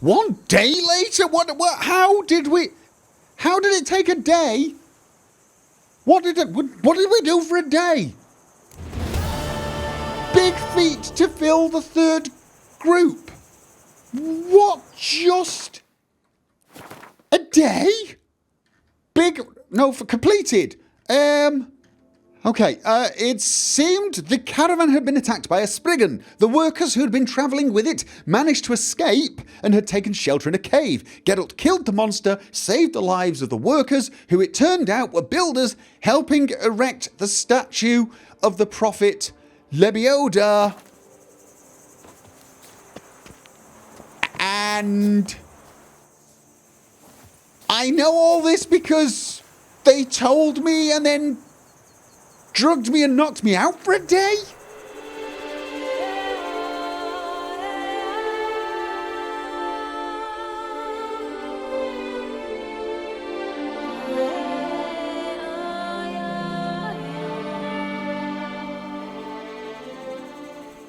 1 day later? How did it take a day? What did we do for a day? Big feat to fill the 3rd group. What, just a day? For completed. Okay, it seemed the caravan had been attacked by a spriggan. The workers who had been travelling with it managed to escape and had taken shelter in a cave. Geralt killed the monster, saved the lives of the workers, who it turned out were builders helping erect the statue of the prophet Lebioda. And I know all this because they told me and then drugged me and knocked me out for a day?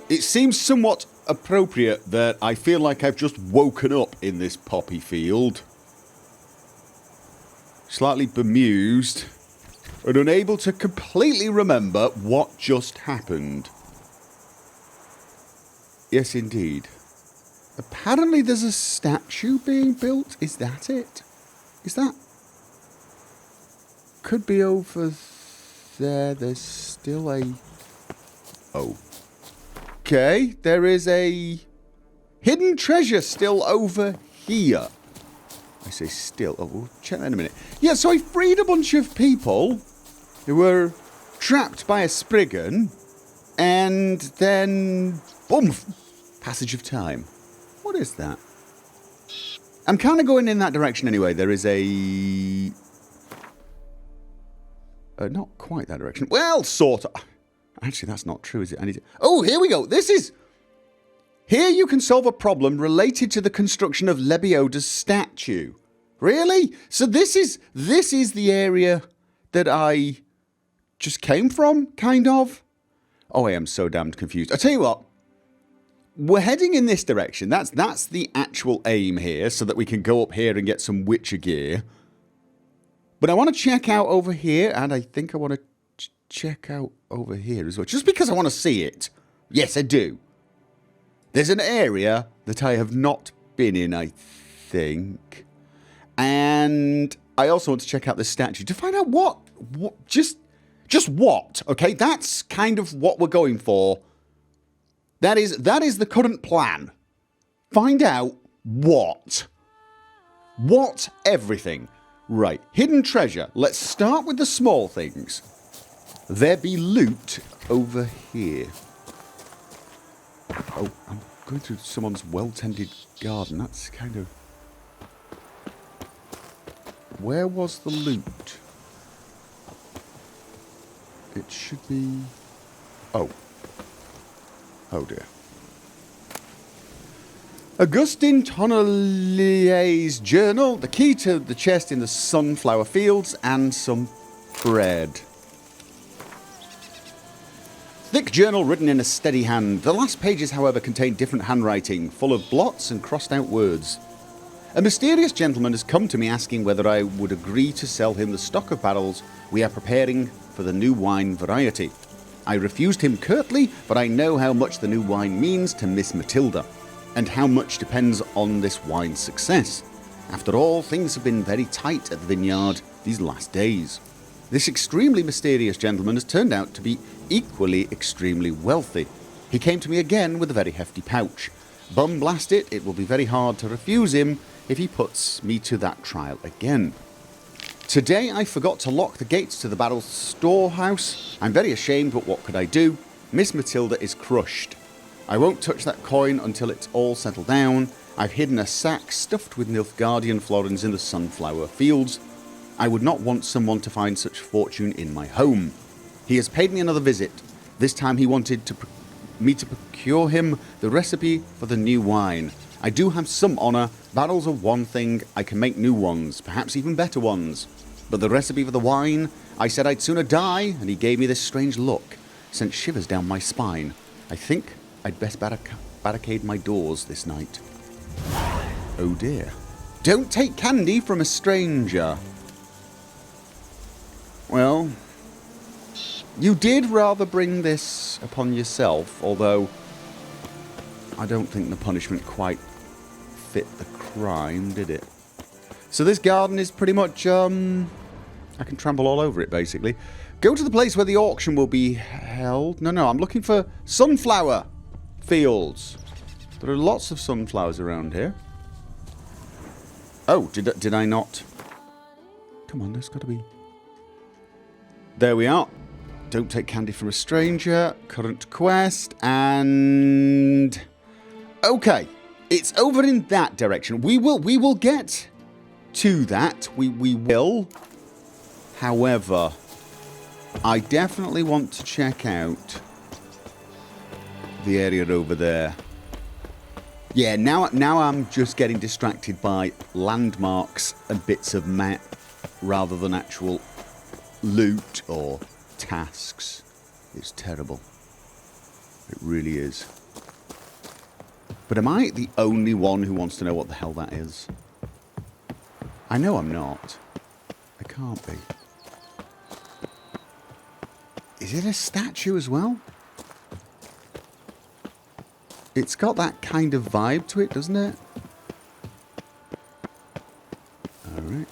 It seems somewhat appropriate that I feel like I've just woken up in this poppy field. Slightly bemused and unable to completely remember what just happened. Yes, indeed. Apparently there's a statue being built. Is that it? Is that... Could be over there. There's still a... Oh. Okay, there is a hidden treasure still over here. I say still. Oh, we'll check that in a minute. Yeah, so I freed a bunch of people who were trapped by a spriggan, and then, boom, passage of time. What is that? I'm kind of going in that direction anyway. There is a... not quite that direction. Well, sort of. Actually, that's not true, is it? I need to... Oh, here we go. This is... Here you can solve a problem related to the construction of Lebioda's statue. Really? So this is the area that I just came from, kind of? Oh, I am so damned confused. I tell you what. We're heading in this direction. That's the actual aim here, so that we can go up here and get some Witcher gear. But I want to check out over here, and I think I want to check out over here as well. Just because I want to see it. Yes, I do. There's an area that I have not been in, I think. And I also want to check out the statue to find out what just what, okay? That's kind of what we're going for. That is the current plan. Find out what. What everything. Right, hidden treasure. Let's start with the small things. There be loot over here. Oh, I'm going through someone's well-tended garden. That's kind of... Where was the loot? It should be... Oh. Oh dear. Augustin Tonnellier's journal, the key to the chest in the sunflower fields, and some bread. Thick journal written in a steady hand. The last pages, however, contain different handwriting, full of blots and crossed out words. A mysterious gentleman has come to me asking whether I would agree to sell him the stock of barrels we are preparing for the new wine variety. I refused him curtly, but I know how much the new wine means to Miss Matilda, and how much depends on this wine's success. After all, things have been very tight at the vineyard these last days. This extremely mysterious gentleman has turned out to be equally extremely wealthy. He came to me again with a very hefty pouch. Bum blast it, it will be very hard to refuse him if he puts me to that trial again. Today I forgot to lock the gates to the barrel storehouse. I'm very ashamed, but what could I do? Miss Matilda is crushed. I won't touch that coin until it's all settled down. I've hidden a sack stuffed with Nilfgaardian florins in the sunflower fields. I would not want someone to find such fortune in my home. He has paid me another visit. This time he wanted me to procure him the recipe for the new wine. I do have some honour. Barrels are one thing. I can make new ones, perhaps even better ones. But the recipe for the wine, I said I'd sooner die, and he gave me this strange look. Sent shivers down my spine. I think I'd best barricade my doors this night. Oh dear. Don't take candy from a stranger. Well, you did rather bring this upon yourself, although I don't think the punishment quite fit the crime, did it? So this garden is pretty much, I can trample all over it, basically. Go to the place where the auction will be held. No, I'm looking for sunflower fields. There are lots of sunflowers around here. Oh, did I not? Come on, there's got to be... There we are. Don't take candy from a stranger. Current quest. And... Okay. It's over in that direction. We will get to that. We will. However, I definitely want to check out the area over there. Yeah, now I'm just getting distracted by landmarks and bits of map rather than actual loot or tasks. It's terrible. It really is. But am I the only one who wants to know what the hell that is? I know I'm not. I can't be. Is it a statue as well? It's got that kind of vibe to it, doesn't it? Alright.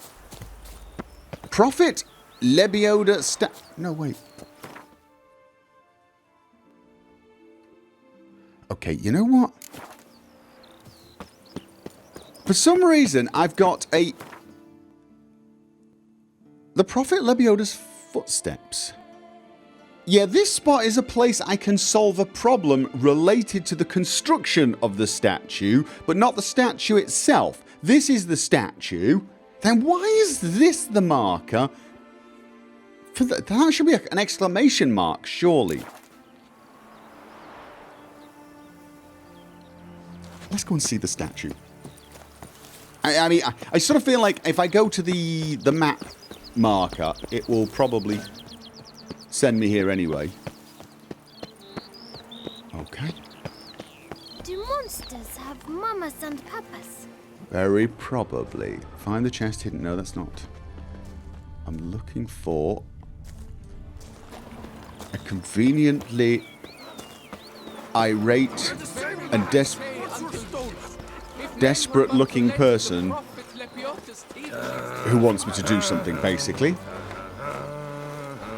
Prophet Lebioda No, wait. Okay, you know what? For some reason, I've got a... The Prophet Lebioda's footsteps. Yeah, this spot is a place I can solve a problem related to the construction of the statue, but not the statue itself. This is the statue. Then why is this the marker? For that should be an exclamation mark, surely. Let's go and see the statue. I mean, I sort of feel like if I go to the map marker, it will probably send me here anyway. Okay. Do monsters have mamas and papas? Very probably. Find the chest hidden. No, that's not. I'm looking for a conveniently irate and desperate looking person who wants me to do something, basically.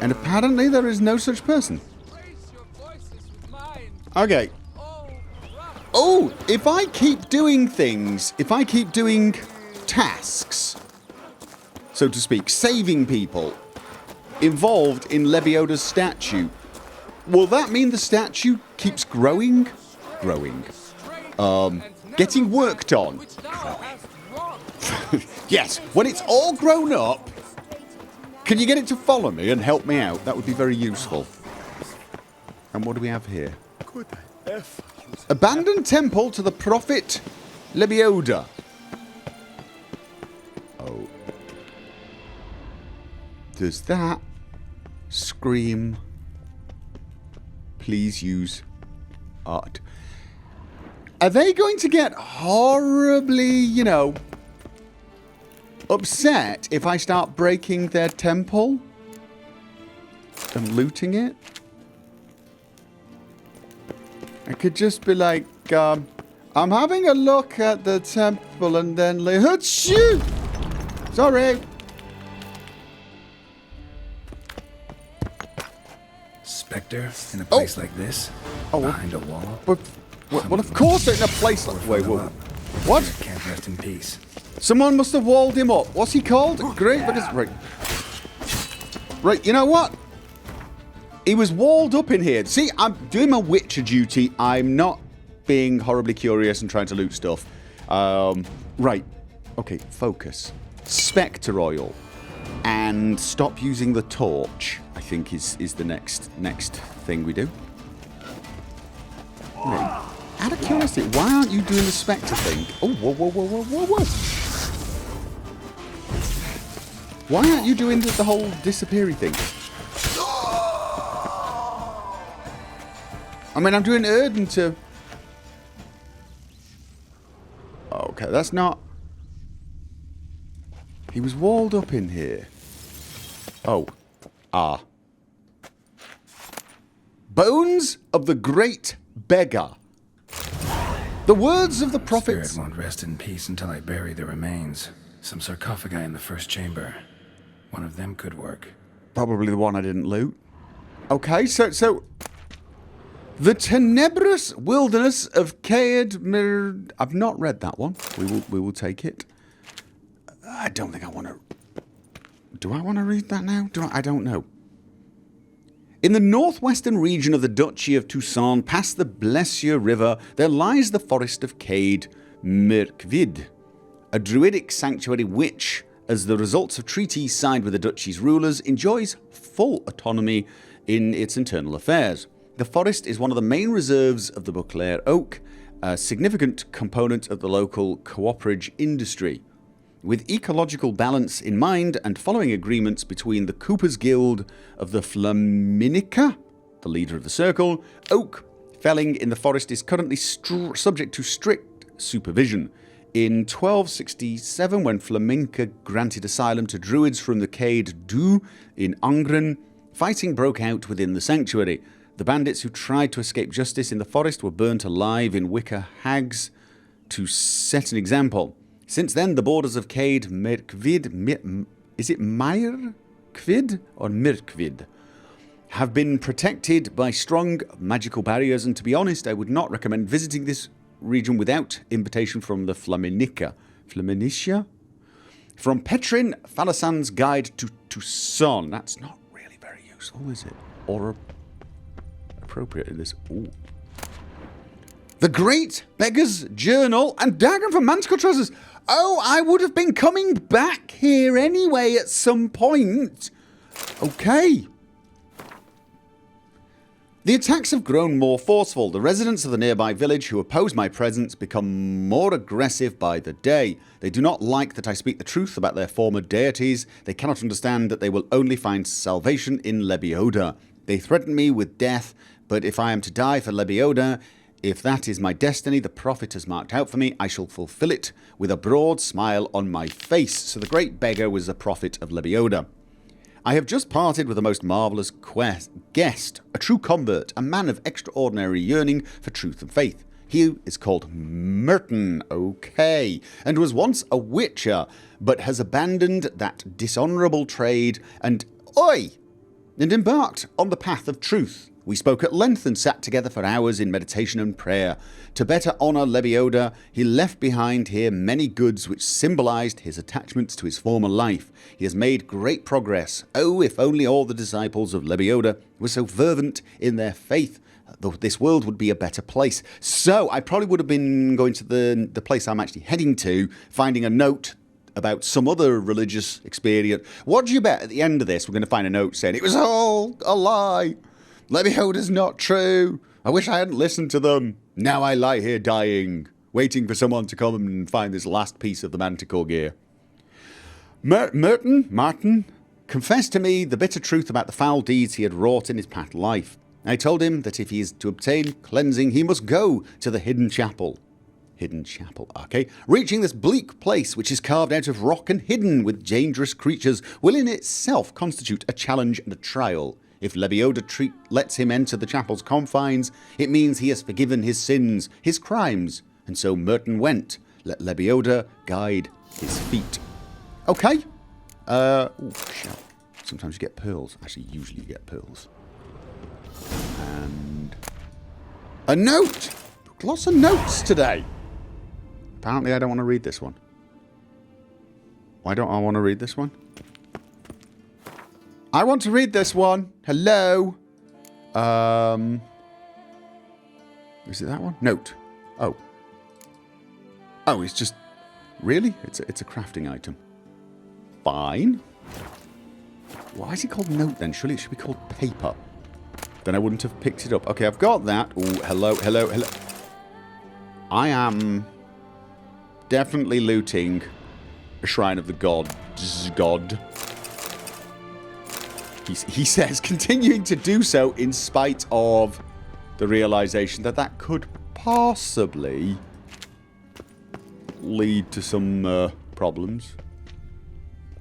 And apparently there is no such person. Okay. Oh, if I keep doing things, if I keep doing tasks, so to speak, saving people involved in Lebioda's statue, will that mean the statue keeps growing? Growing. Getting worked on. Growing. Yes, when it's all grown up, can you get it to follow me and help me out? That would be very useful. And what do we have here? Abandoned temple to the prophet Lebioda. Oh. Does that scream, please use art? Are they going to get horribly, you know, upset if I start breaking their temple and looting it? I could just be like, I'm having a look at the temple and then like, achoo! Sorry. Spectre in a place like this? Behind a wall? But, well, of course in a place like... Wait, whoa. What? Can't rest in peace. Someone must have walled him up. What's he called? Great, because... Right. Right, you know what? He was walled up in here. See, I'm doing my Witcher duty. I'm not being horribly curious and trying to loot stuff. Right. Okay, focus. Spectre oil. And stop using the torch, I think is the next thing we do. Right. Out of curiosity, why aren't you doing the Spectre thing? Oh, whoa. Why aren't you doing the whole disappearing thing? I mean, I'm doing Erden to... Okay, that's not... He was walled up in here. Oh. Ah. Bones of the great beggar. The words of the prophets... Spirit won't rest in peace until I bury the remains. Some sarcophagi in the first chamber. One of them could work. Probably the one I didn't loot. Okay, so... The Tenebrous Wilderness of Caed Mir... I've not read that one. We will take it. I don't think I want to... Do I want to read that now? I don't know. In the northwestern region of the Duchy of Toussaint, past the Blessieux River, there lies the forest of Caed Mirkvid, a druidic sanctuary which, as the results of treaties signed with the duchy's rulers, enjoys full autonomy in its internal affairs. The forest is one of the main reserves of the Beauclair oak, a significant component of the local cooperage industry. With ecological balance in mind and following agreements between the Coopers Guild of the Flaminica, the leader of the circle, oak felling in the forest is currently subject to strict supervision. In 1267, when Flamenca granted asylum to druids from the Caed Du in Angren, fighting broke out within the sanctuary. The bandits who tried to escape justice in the forest were burnt alive in wicker hags to set an example. Since then, the borders of Caed Mirkvid, is it Mirkvid or Mirkvid, have been protected by strong magical barriers, and to be honest, I would not recommend visiting this region without invitation from the Flaminica. Flaminica? From Petrin Falasan's Guide to Toussaint. That's not really very useful, is it? Or appropriate in this. Ooh. The Great Beggar's Journal and Dagger from Manticore Trousers. Oh, I would have been coming back here anyway at some point. Okay. The attacks have grown more forceful. The residents of the nearby village who oppose my presence become more aggressive by the day. They do not like that I speak the truth about their former deities. They cannot understand that they will only find salvation in Lebioda. They threaten me with death, but if I am to die for Lebioda, if that is my destiny the prophet has marked out for me, I shall fulfill it with a broad smile on my face. So the great beggar was the prophet of Lebioda. I have just parted with a most marvellous guest, a true convert, a man of extraordinary yearning for truth and faith. He is called Merton, okay, and was once a witcher, but has abandoned that dishonourable trade and embarked on the path of truth. We spoke at length and sat together for hours in meditation and prayer. To better honour Lebioda, he left behind here many goods which symbolised his attachments to his former life. He has made great progress. Oh, if only all the disciples of Lebioda were so fervent in their faith, this world would be a better place. So, I probably would have been going to the place I'm actually heading to, finding a note about some other religious experience. What do you bet at the end of this we're going to find a note saying, it was all a lie. Lebioda's not true. I wish I hadn't listened to them. Now I lie here dying, waiting for someone to come and find this last piece of the Manticore gear. Martin confessed to me the bitter truth about the foul deeds he had wrought in his past life. I told him that if he is to obtain cleansing, he must go to the hidden chapel. Hidden chapel, okay. Reaching this bleak place, which is carved out of rock and hidden with dangerous creatures, will in itself constitute a challenge and a trial. If Lebioda lets him enter the chapel's confines, it means he has forgiven his sins, his crimes. And so Merton went. Let Lebioda guide his feet. Okay. Shit. Sometimes you get pearls. Actually, usually you get pearls. And a note. Lots of notes today. Apparently I don't want to read this one. Why don't I want to read this one? I want to read this one. Hello. Is it that one? Note. Oh. Oh, it's just... Really? It's a crafting item. Fine. Why is it called note then? Surely it should be called paper. Then I wouldn't have picked it up. Okay, I've got that. Ooh, hello. I am definitely looting a Shrine of the Gods. God. He says, continuing to do so in spite of the realization that could possibly lead to some problems.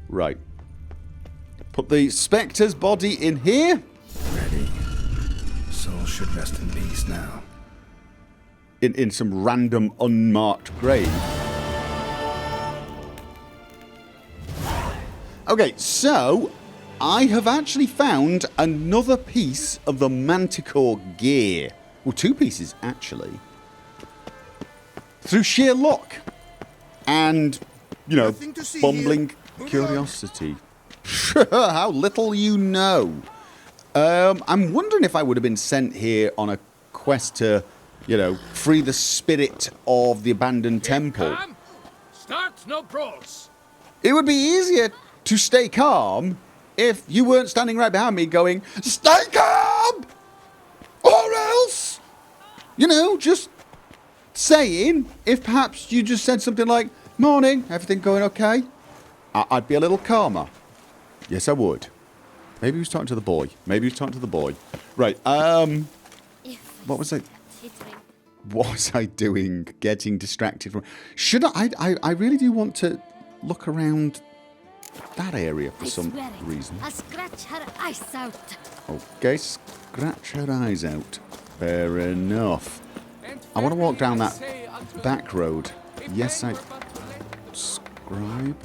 Right. Put the Spectre's body in here. Ready. Soul should rest in peace now. In some random unmarked grave. Okay, so I have actually found another piece of the Manticore gear. Well, 2 pieces, actually. Through sheer luck. And, you know, bumbling curiosity. How little you know. I'm wondering if I would have been sent here on a quest to, you know, free the spirit of the abandoned temple. Start no brawls. It would be easier to stay calm if you weren't standing right behind me going, stay calm! Or else! You know, just saying, if perhaps you just said something like, morning, everything going okay? I'd be a little calmer. Yes, I would. Maybe he was talking to the boy. Maybe he was talking to the boy. Right, what was I... What was I doing? Getting distracted from... Should I really do want to look around that area for some reason. I'll scratch her eyes out. Okay, scratch her eyes out. Fair enough. I want to walk down that back road. Yes, I... Scribe?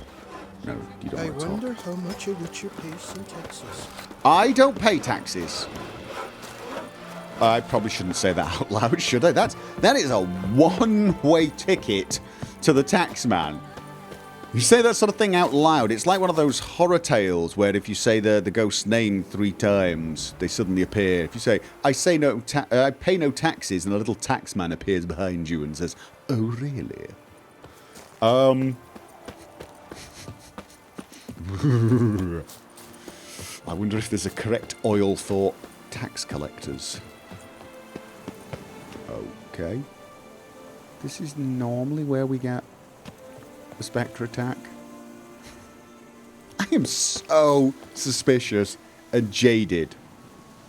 No, you don't want to talk. I wonder how much a witcher pays in taxes. I don't pay taxes. I probably shouldn't say that out loud, should I? That is a one-way ticket to the tax man. You say that sort of thing out loud, it's like one of those horror tales where if you say the ghost's name 3 times, they suddenly appear. If you say, I pay no taxes, and a little tax man appears behind you and says, oh, really? I wonder if there's a correct oil for tax collectors. Okay. This is normally where we get the Spectre attack. I am so suspicious and jaded.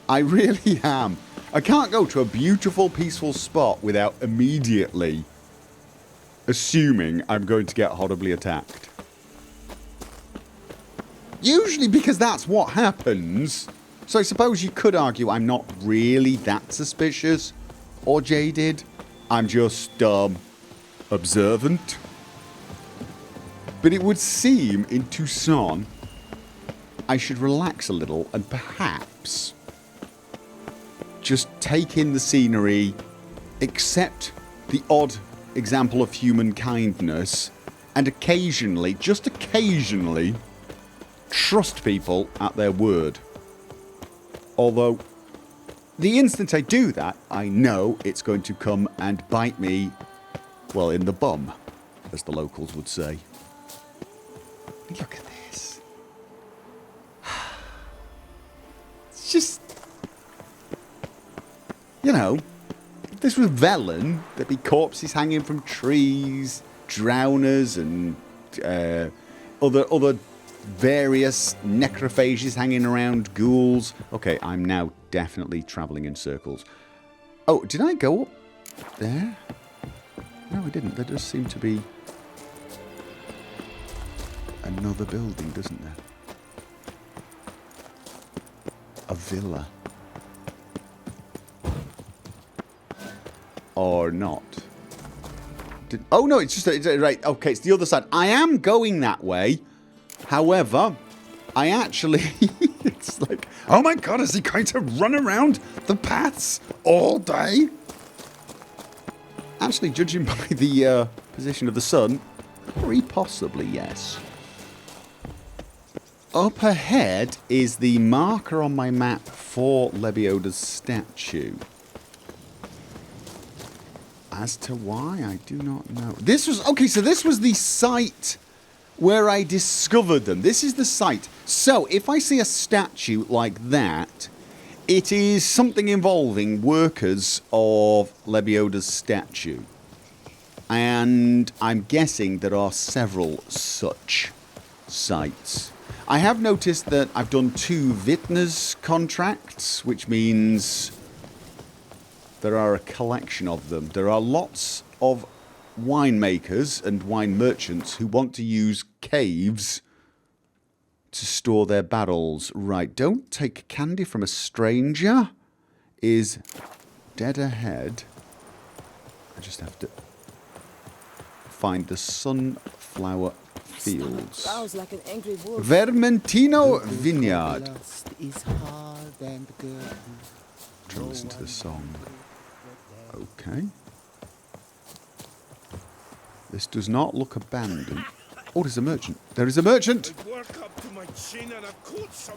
I really am. I can't go to a beautiful, peaceful spot without immediately assuming I'm going to get horribly attacked. Usually because that's what happens. So I suppose you could argue I'm not really that suspicious or jaded. I'm just, observant. But it would seem in Tucson I should relax a little and perhaps just take in the scenery, accept the odd example of human kindness, and occasionally, just occasionally, trust people at their word. Although, the instant I do that, I know it's going to come and bite me, well, in the bum, as the locals would say. Look at this. It's just... You know, if this was Velen, there'd be corpses hanging from trees, drowners, and other various necrophages hanging around, ghouls. Okay, I'm now definitely travelling in circles. Oh, did I go up there? No, I didn't. There does seem to be another building, doesn't there? A villa. Or not. Oh no, it's just... right, okay, it's the other side. I am going that way. However, I actually... it's like, oh my god, is he going to run around the paths all day? Actually, judging by the position of the sun, very possibly, yes. Up ahead is the marker on my map for Lebioda's statue. As to why, I do not know. This was... okay, so this was the site where I discovered them. This is the site. So, if I see a statue like that, it is something involving workers of Lebioda's statue. And I'm guessing there are several such sites. I have noticed that I've done 2 Witners contracts, which means there are a collection of them. There are lots of winemakers and wine merchants who want to use caves to store their barrels. Right, don't take candy from a stranger is dead ahead. I just have to find the sunflower fields. Bows like an angry wolf. Vermentino Vineyard. Lust is hard and good. Try and listen to the song. Okay. This does not look abandoned. Oh, there's a merchant. There is a merchant!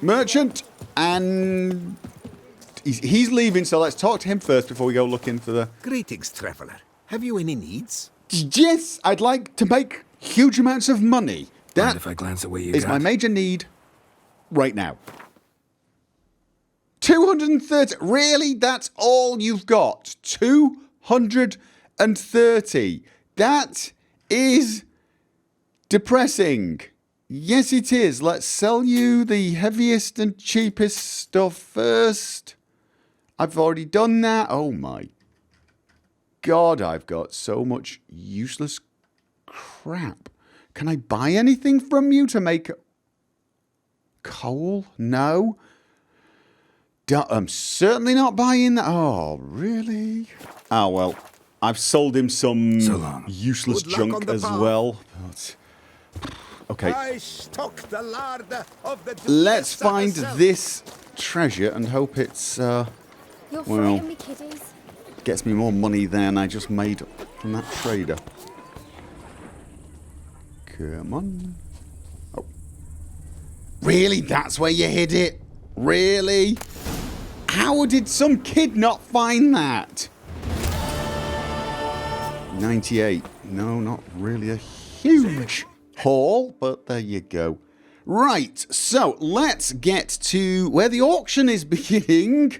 Merchant! And he's leaving, so let's talk to him first before we go looking for the... Greetings, traveler. Have you any needs? Yes, I'd like to make huge amounts of money. Mind That if I glance at what you is got? my major need right now. 230. Really? That's all you've got? 230. That is depressing. Yes, it is. Let's sell you the heaviest and cheapest stuff first. I've already done that. Oh my God, I've got so much useless crap. Can I buy anything from you to make coal? No. I'm certainly not buying that. Oh, really? Oh, well, I've sold him some So long. useless Good luck on junk the as path. well. But, okay, I stock the lard of the let's Duchess find herself. this treasure and hope it's You'll Well. frighten me, kiddies. gets me more money than I just made from that trader. Come on. Oh. Really? That's where you hid it? Really? How did some kid not find that? 98. No, not really a huge haul, but there you go. Right, so let's get to where the auction is beginning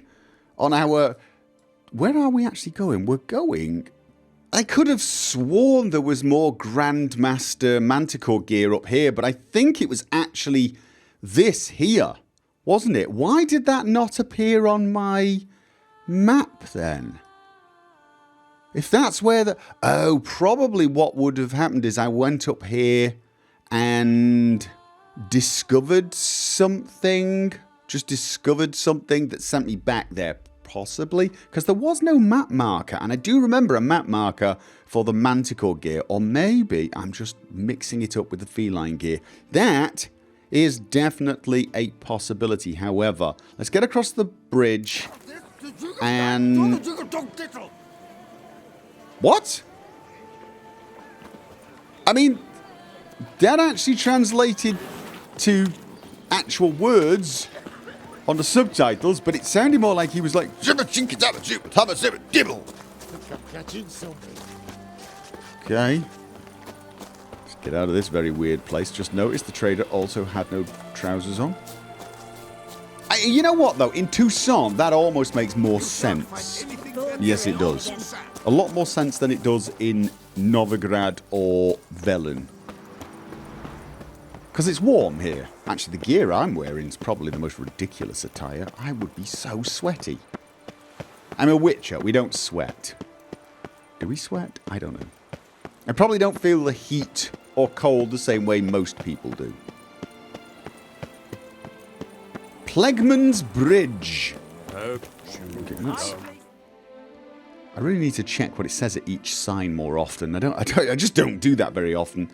on our... Where are we actually going? We're going... I could have sworn there was more Grandmaster Manticore gear up here, but I think it was actually this here, wasn't it? Why did that not appear on my map then? If that's where the... Oh, probably what would have happened is I went up here and discovered something. Just discovered something that sent me back there. Possibly, because there was no map marker, and I do remember a map marker for the Manticore gear, or maybe I'm just mixing it up with the feline gear. That is definitely a possibility. However, let's get across the bridge and... What? I mean, that actually translated to actual words on the subtitles, but it sounded more like he was like... Okay. Let's get out of this very weird place. Just noticed the trader also had no trousers on. You know what, though? In Tucson, that almost makes more sense. Yes, it does. A lot more sense than it does in Novigrad or Velen. Because it's warm here. Actually, the gear I'm wearing is probably the most ridiculous attire. I would be so sweaty. I'm a witcher. We don't sweat. Do we sweat? I don't know. I probably don't feel the heat or cold the same way most people do. Plegman's Bridge. Okay, I really need to check what it says at each sign more often. I just don't do that very often.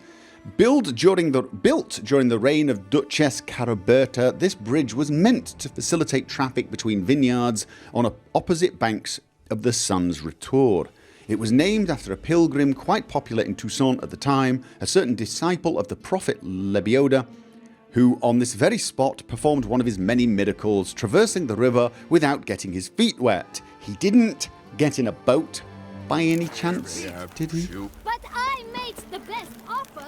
Built during the reign of Duchess Caraberta, this bridge was meant to facilitate traffic between vineyards on opposite banks of the Sun's Retour. It was named after a pilgrim quite popular in Tucson at the time, a certain disciple of the prophet Lebioda, who on this very spot performed one of his many miracles, traversing the river without getting his feet wet. He didn't get in a boat by any chance, did he? But I made the best offer.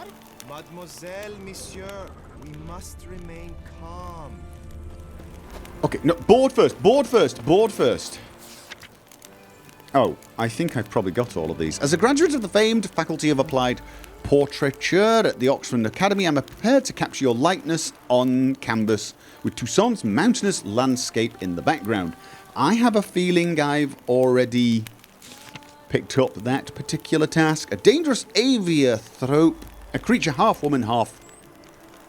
Mademoiselle, monsieur, we must remain calm. Okay, no, board first, board first, board first. Oh, I think I've probably got all of these. As a graduate of the famed Faculty of Applied Portraiture at the Oxford Academy, I'm prepared to capture your likeness on canvas with Tucson's mountainous landscape in the background. I have a feeling I've already picked up that particular task. A dangerous avianthrope, a creature half woman, half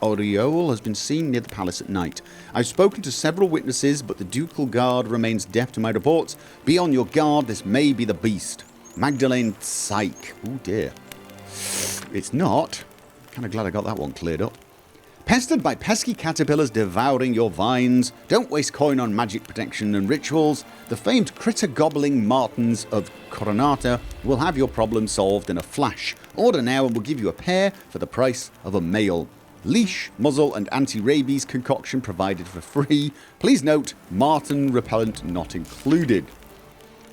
aureole, has been seen near the palace at night. I've spoken to several witnesses, but the ducal guard remains deaf to my reports. Be on your guard, this may be the beast. Magdalene Psyche. Oh dear. It's not. Kind of glad I got that one cleared up. Pestered by pesky caterpillars devouring your vines. Don't waste coin on magic protection and rituals. The famed critter gobbling martins of Coronata will have your problem solved in a flash. Order now and we'll give you a pair for the price of a male. Leash, muzzle and anti-rabies concoction provided for free. Please note, marten repellent not included.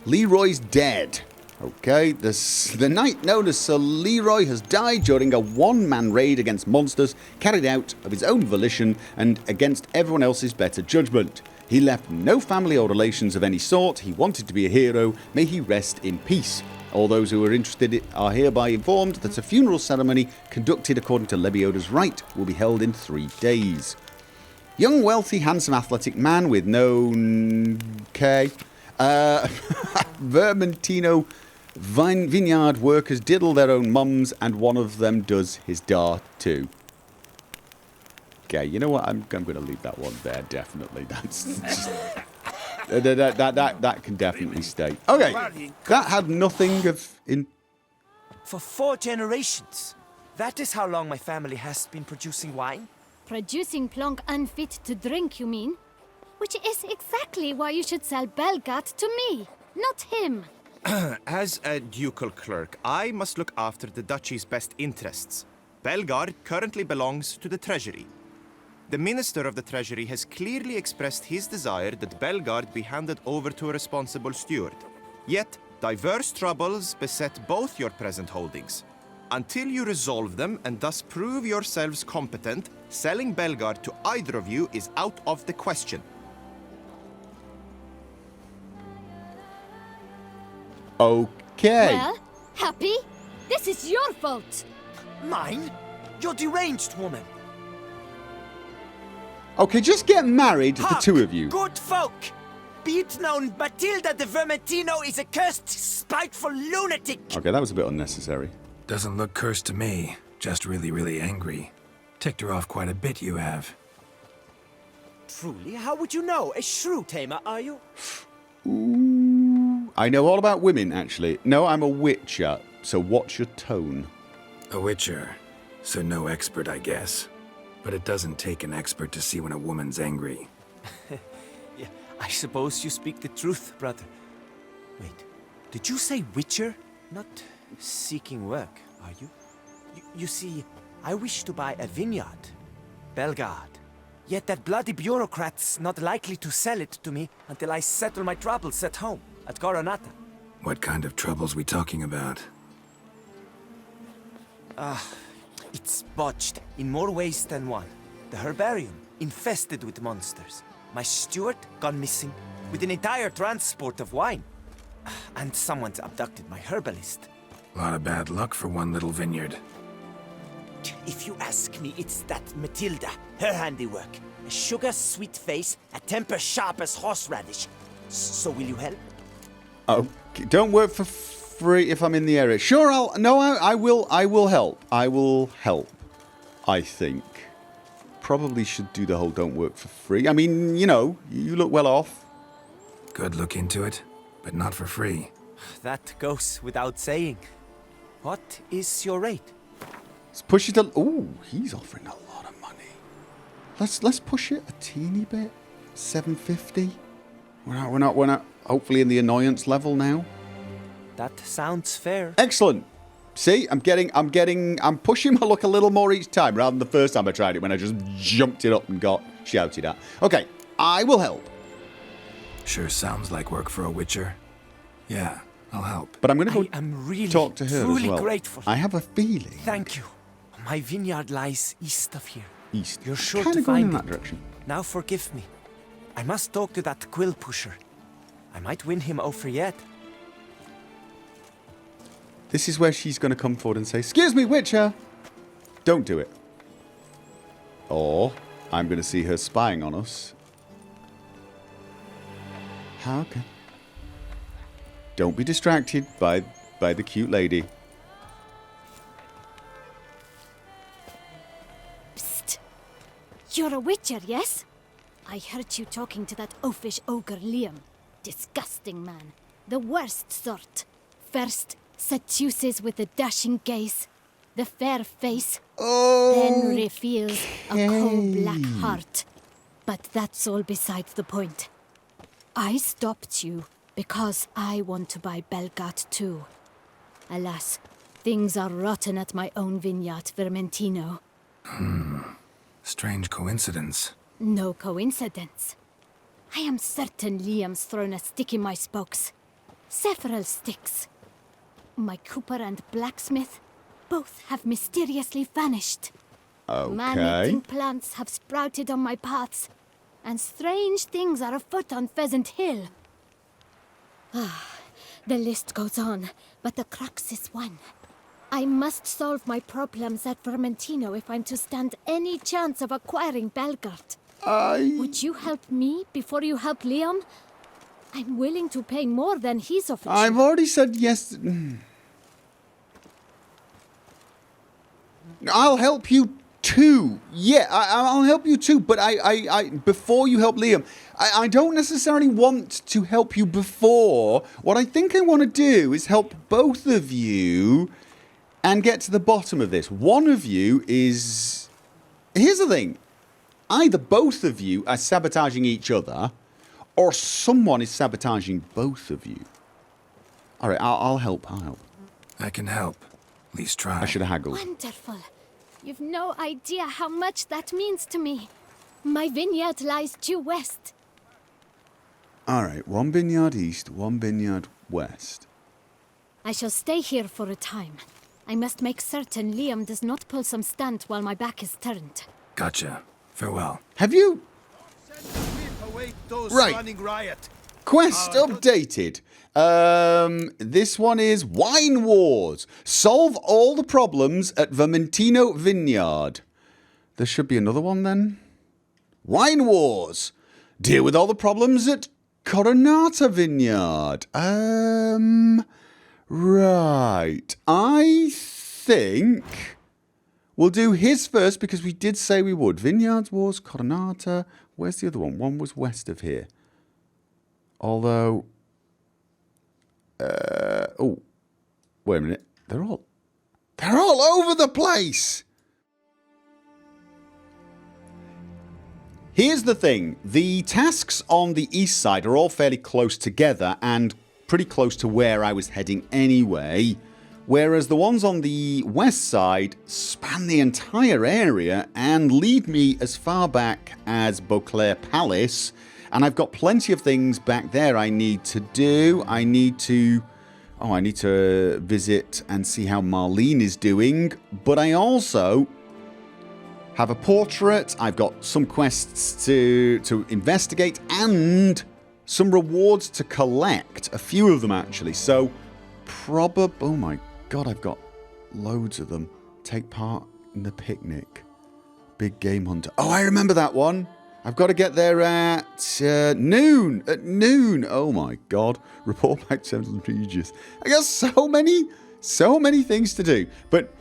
Leroy's dead. Okay, the knight known as Sir Leroy has died during a one-man raid against monsters carried out of his own volition and against everyone else's better judgment. He left no family or relations of any sort. He wanted to be a hero. May he rest in peace. All those who are interested are hereby informed that a funeral ceremony conducted according to Lebioda's rite will be held in 3 days. Young, wealthy, handsome, athletic man with no Vermentino vineyard workers diddle their own mums, and one of them does his dar too. Okay, you know what? I'm going to leave that one there. Definitely, that's just, that can definitely stay. Okay, that had nothing of in. For 4 generations. That is how long my family has been producing wine. Producing plonk unfit to drink, you mean? Which is exactly why you should sell Belgat to me, not him. As a ducal clerk, I must look after the duchy's best interests. Belgard currently belongs to the treasury. The minister of the treasury has clearly expressed his desire that Belgard be handed over to a responsible steward. Yet, diverse troubles beset both your present holdings. Until you resolve them and thus prove yourselves competent, selling Belgard to either of you is out of the question. Okay. Well, Happy? This is your fault. Mine? You're deranged, woman. Okay, just get married, the Hark, two of you. Good folk! Be it known, Matilda de Vermentino is a cursed, spiteful lunatic! Okay, that was a bit unnecessary. Doesn't look cursed to me. Just really, really angry. Ticked her off quite a bit, you have. Truly, how would you know? A shrew tamer, are you? Ooh, I know all about women, actually. No, I'm a witcher, so what's your tone? A witcher, so no expert, I guess. But it doesn't take an expert to see when a woman's angry. Yeah, I suppose you speak the truth, brother. Wait, did you say witcher? Not seeking work, are you? You see, I wish to buy a vineyard. Belgard. Yet that bloody bureaucrat's not likely to sell it to me until I settle my troubles at home, at Coronata. What kind of troubles we talking about? It's botched in more ways than one. The herbarium, infested with monsters. My steward, gone missing, with an entire transport of wine. And someone's abducted my herbalist. A lot of bad luck for one little vineyard. If you ask me, it's that Matilda, her handiwork. A sugar-sweet face, a temper sharp as horseradish. So will you help? Okay, don't work for free if I'm in the area. Sure, I will help. I will help, I think. Probably should do the whole don't work for free. I mean, you know, you look well off. Good look into it, but not for free. That goes without saying. What is your rate? Let's push it a... Ooh, he's offering a lot of money. Let's push it a teeny bit. 750. We're not hopefully in the annoyance level now. That sounds fair. Excellent. See, I'm pushing my luck a little more each time rather than the first time I tried it when I just jumped it up and got shouted at. Okay, I will help. Sure sounds like work for a witcher. Yeah, I'll help. But I'm going to I am really, talk to her truly as well. grateful. I have a feeling. Thank you. My vineyard lies east of here. East. You're sure Kinda to going in find that it. direction. Now forgive me. I must talk to that quill pusher. I might win him over yet. This is where she's going to come forward and say, "Excuse me, Witcher." Don't do it. Or I'm going to see her spying on us. Okay. Don't be distracted by by the cute lady. Psst. You're a witcher, yes? I heard you talking to that oafish ogre Liam. Disgusting man. The worst sort. First, seduces with a dashing gaze, the fair face, then reveals a cold black heart. But that's all beside the point. I stopped you because I want to buy Belgat too. Alas, things are rotten at my own vineyard, Vermentino. Strange coincidence. No coincidence. I am certain Liam's thrown a stick in my spokes. Several sticks. My cooper and blacksmith both have mysteriously vanished. Okay. Man-eating plants have sprouted on my paths, and strange things are afoot on Pheasant Hill. The list goes on, but the crux is one. I must solve my problems at Vermentino if I'm to stand any chance of acquiring Belgard. Would you help me before you help Liam? I'm willing to pay more than he's offered. I've already said yes. I'll help you too. Yeah, I'll help you too. But I before you help Liam, I don't necessarily want to help you before. What I think I want to do is help both of you and get to the bottom of this. One of you is... Here's the thing. Either both of you are sabotaging each other, or someone is sabotaging both of you. All right, I'll help. I can help. At least try. I should have haggled. Wonderful. You've no idea how much that means to me. My vineyard lies due west. All right, one vineyard east, one vineyard west. I shall stay here for a time. I must make certain Liam does not pull some stunt while my back is turned. Gotcha. Farewell. Have you... Await those Right. running riot. Quest updated. This one is Wine Wars. Solve all the problems at Vermentino Vineyard. There should be another one then. Wine Wars. Deal with all the problems at Coronata Vineyard. Right. I think we'll do his first because we did say we would. Vineyards Wars, Coronata. Where's the other one? One was west of here. Although, oh, wait a minute. They're all over the place. Here's the thing. The tasks on the east side are all fairly close together and pretty close to where I was heading anyway. Whereas the ones on the west side span the entire area and lead me as far back as Beauclair Palace. And I've got plenty of things back there I need to do. I need to visit and see how Marlene is doing. But I also have a portrait. I've got some quests to investigate and some rewards to collect. A few of them, actually. So, oh my God, I've got loads of them. Take part in the picnic. Big game hunter. Oh, I remember that one. I've got to get there at noon. At noon. Oh my God. Report back to Central Regis. I got so many things to do. But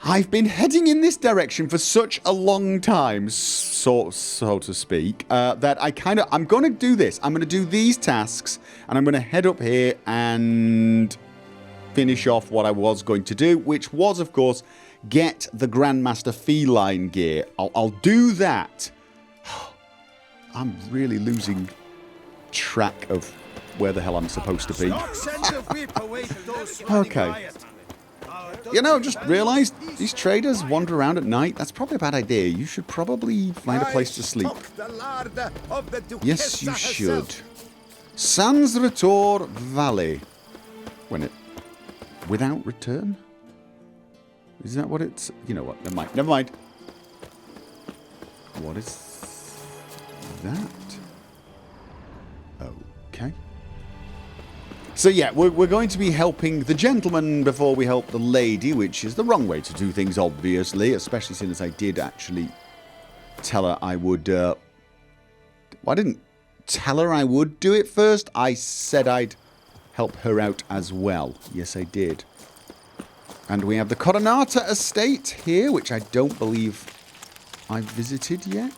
I've been heading in this direction for such a long time, so to speak, that I'm going to do this. I'm going to do these tasks, and I'm going to head up here and finish off what I was going to do, which was, of course, get the Grandmaster Feline gear. I'll do that. I'm really losing track of where the hell I'm supposed to be. Okay. You know, just realised these traders wander around at night. That's probably a bad idea. You should probably find a place to sleep. Yes, you should. Sans Retour Valley. Without return? Is that what it's... You know what? Never mind. What is that? Okay. So yeah, we're going to be helping the gentleman before we help the lady, which is the wrong way to do things, obviously, especially since I did actually tell her I would... I didn't tell her I would do it first. I said I'd help her out as well. Yes, I did. And we have the Coronata estate here, which I don't believe I've visited yet.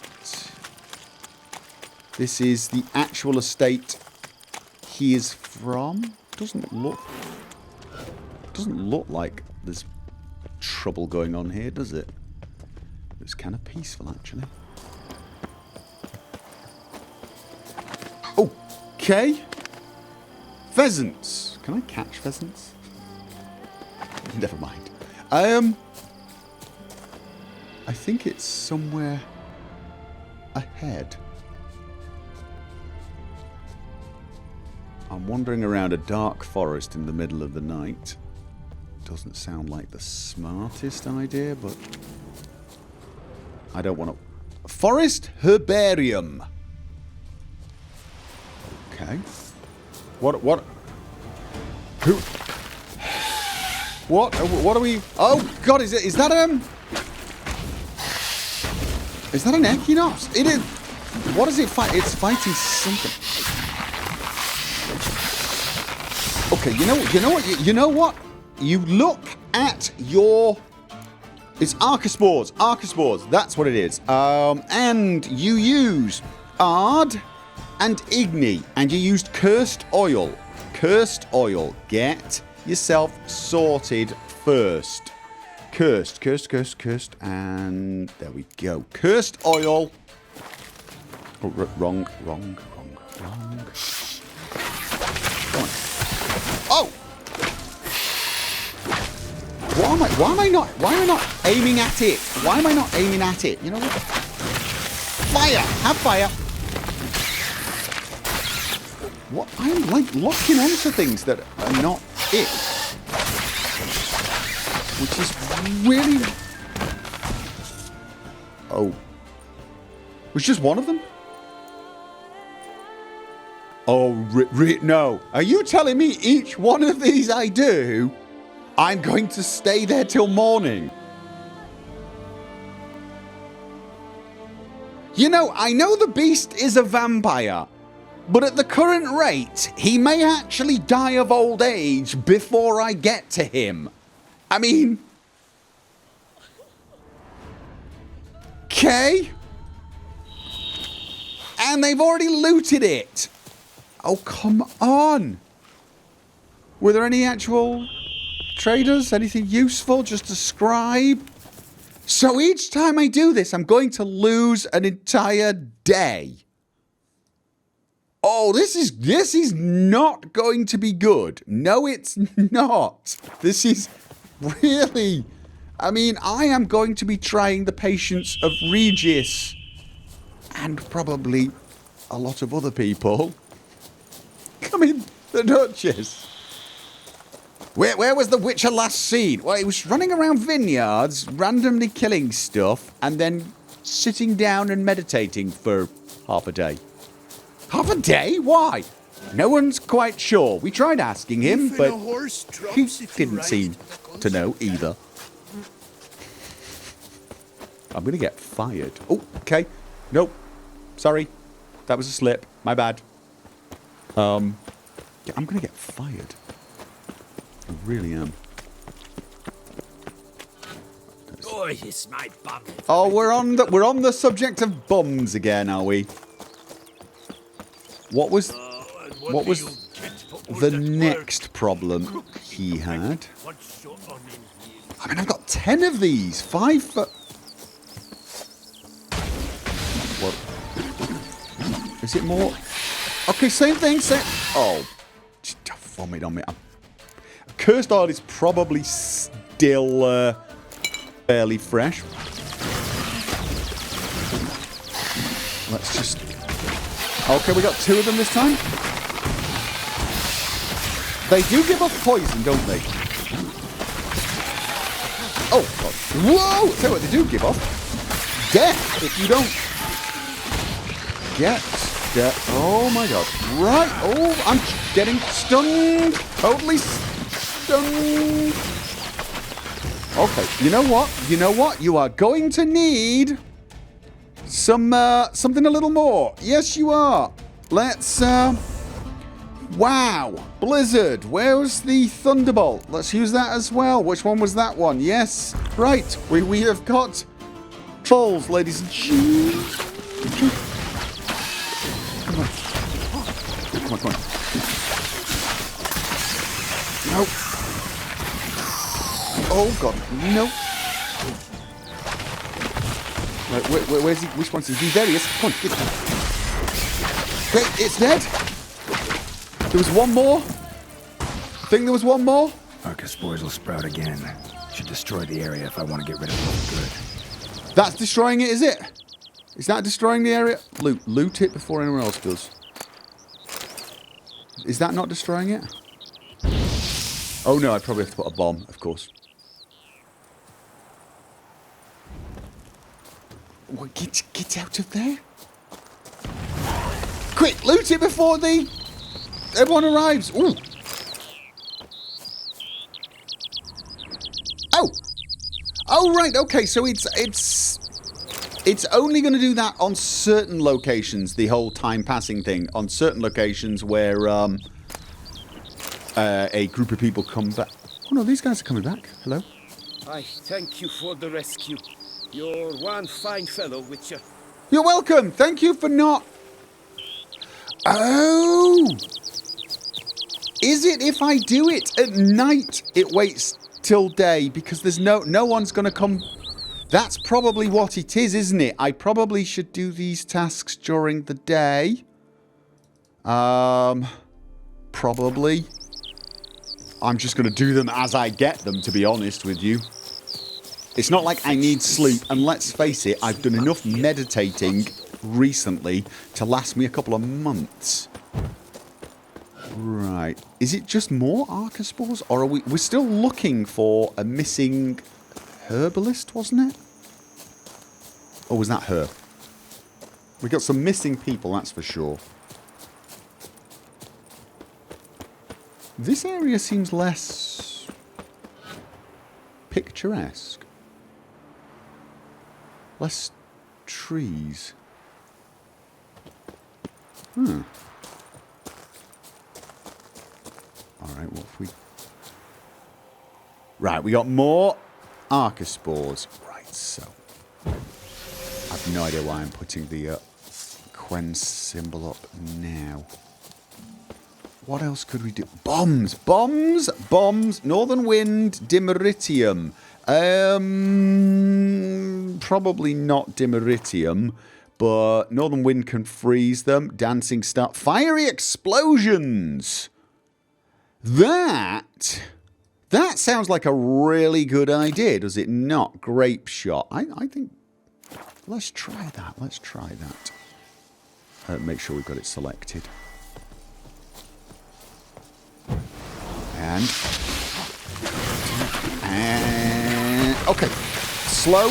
This is the actual estate he is from. Doesn't look like there's trouble going on here, does it? It's kind of peaceful, actually. Okay. Pheasants. Can I catch pheasants? Never mind. I think it's somewhere ahead. I'm wandering around a dark forest in the middle of the night. Doesn't sound like the smartest idea, but I don't want to... Forest herbarium. Okay. What? Who? What are we... Oh, God, is that an Equinox? It is... What is it fight? It's fighting something. Okay, you know what? You look at your... It's Archospores, that's what it is. And you use Ard and Igni, and you used Cursed Oil. Get yourself sorted first. Cursed, and there we go. Cursed Oil. Oh, wrong. Go on. Oh! Why am I not aiming at it? Why am I not aiming at it? You know what? Fire! Have fire! What? I'm like locking onto things that are not it. Which is really... Oh. Was just one of them? Oh, no. Are you telling me each one of these I do, I'm going to stay there till morning? You know, I know the beast is a vampire, but at the current rate, he may actually die of old age before I get to him. I mean... Okay. And they've already looted it. Oh, come on. Were there any actual traders? Anything useful? Just a scribe? So each time I do this, I'm going to lose an entire day. Oh, this is not going to be good. No, it's not. This is really... I mean, I am going to be trying the patience of Regis and probably a lot of other people. I mean, the Duchess. Where was the Witcher last seen? Well, he was running around vineyards, randomly killing stuff, and then sitting down and meditating for half a day. Half a day? Why? No one's quite sure. We tried asking him, but he didn't seem to know either. I'm going to get fired. Oh, okay. Nope. Sorry. That was a slip. My bad. Yeah, I'm going to get fired. I really am. Oh, it's my bum. Oh, we're on the subject of bums again, are we? What was the next problem he had? I mean, I've got 10 of these. 5 for... What? Is it more? Okay, same thing. Oh, vomit on me. Cursed oil is probably still fairly fresh. Let's just... Okay, we got 2 of them this time. They do give off poison, don't they? Oh, God. Whoa! Tell you what they do give off. Death, if you don't get... Oh, my God. Right. Oh, I'm getting stunned. Totally stunned. Okay, you know what? You are going to need... something a little more. Yes, you are. Let's Wow. Blizzard. Where was the Thunderbolt? Let's use that as well. Which one was that one? Yes. Right. We have got trolls, ladies and gentlemen. Come on. Come on, come on. No. Oh, God. No. Right, where's he? Which one's he? There he is. Come on, get down. Wait, it's dead? There was one more? I think there was one more? Arca spores will sprout again. Should destroy the area if I want to get rid of it for good. That's destroying it, is it? Is that destroying the area? Loot it before anyone else does. Is that not destroying it? Oh no, I probably have to put a bomb, of course. Well, get out of there. Quick, loot it before everyone arrives. Ooh. Oh. Oh, right, okay, so it's only going to do that on certain locations, the whole time passing thing. On certain locations where a group of people come back. Oh no, these guys are coming back. Hello? I thank you for the rescue. You're one fine fellow, Witcher. You're welcome. Thank you for not... Oh! Is it if I do it at night, it waits till day? Because there's no one's going to come... That's probably what it is, isn't it? I probably should do these tasks during the day. Probably. I'm just going to do them as I get them, to be honest with you. It's not like I need sleep, and let's face it, I've done enough meditating recently to last me a couple of months. Right. Is it just more Arca spores, or are we're still looking for a missing herbalist, wasn't it? Or was that her? We got some missing people, that's for sure. This area seems less picturesque. Less trees. Alright, what if we... Right, we got more Arca spores. Right, so... I've no idea why I'm putting the Quen symbol up now. What else could we do? Bombs! Bombs! Bombs! Northern Wind, Dimeritium. Probably not Dimeritium, but Northern Wind can freeze them. Dancing Star. Fiery Explosions! That sounds like a really good idea, does it not? Grape Shot. I think... Let's try that. Let's try that. Make sure we've got it selected. And okay, slow.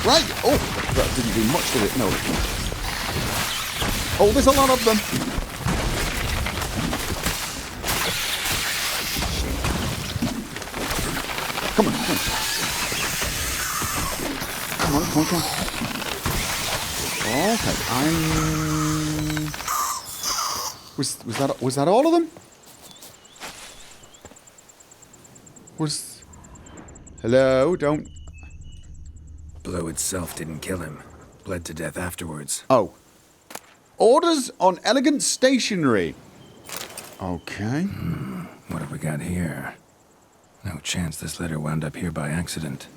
Right. Oh, that didn't do much, did it? No. Oh, there's a lot of them. Come on, come on. Come on, come on, come on. Okay, Was that all of them? Hello, don't... Blow itself didn't kill him. Bled to death afterwards. Oh. Orders on elegant stationery. Okay. What have we got here? No chance this letter wound up here by accident.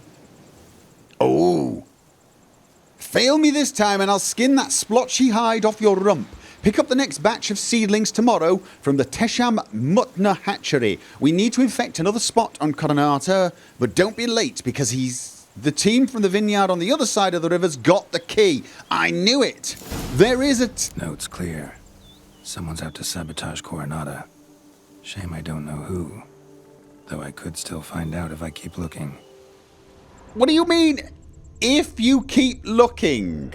Oh. Fail me this time and I'll skin that splotchy hide off your rump. Pick up the next batch of seedlings tomorrow from the Tesham Mutna hatchery. We need to infect another spot on Coronata, but don't be late because the team from the vineyard on the other side of the river's got the key. I knew it. There is a... Note's clear. Someone's out to sabotage Coronata. Shame I don't know who. Though I could still find out if I keep looking. What do you mean, if you keep looking?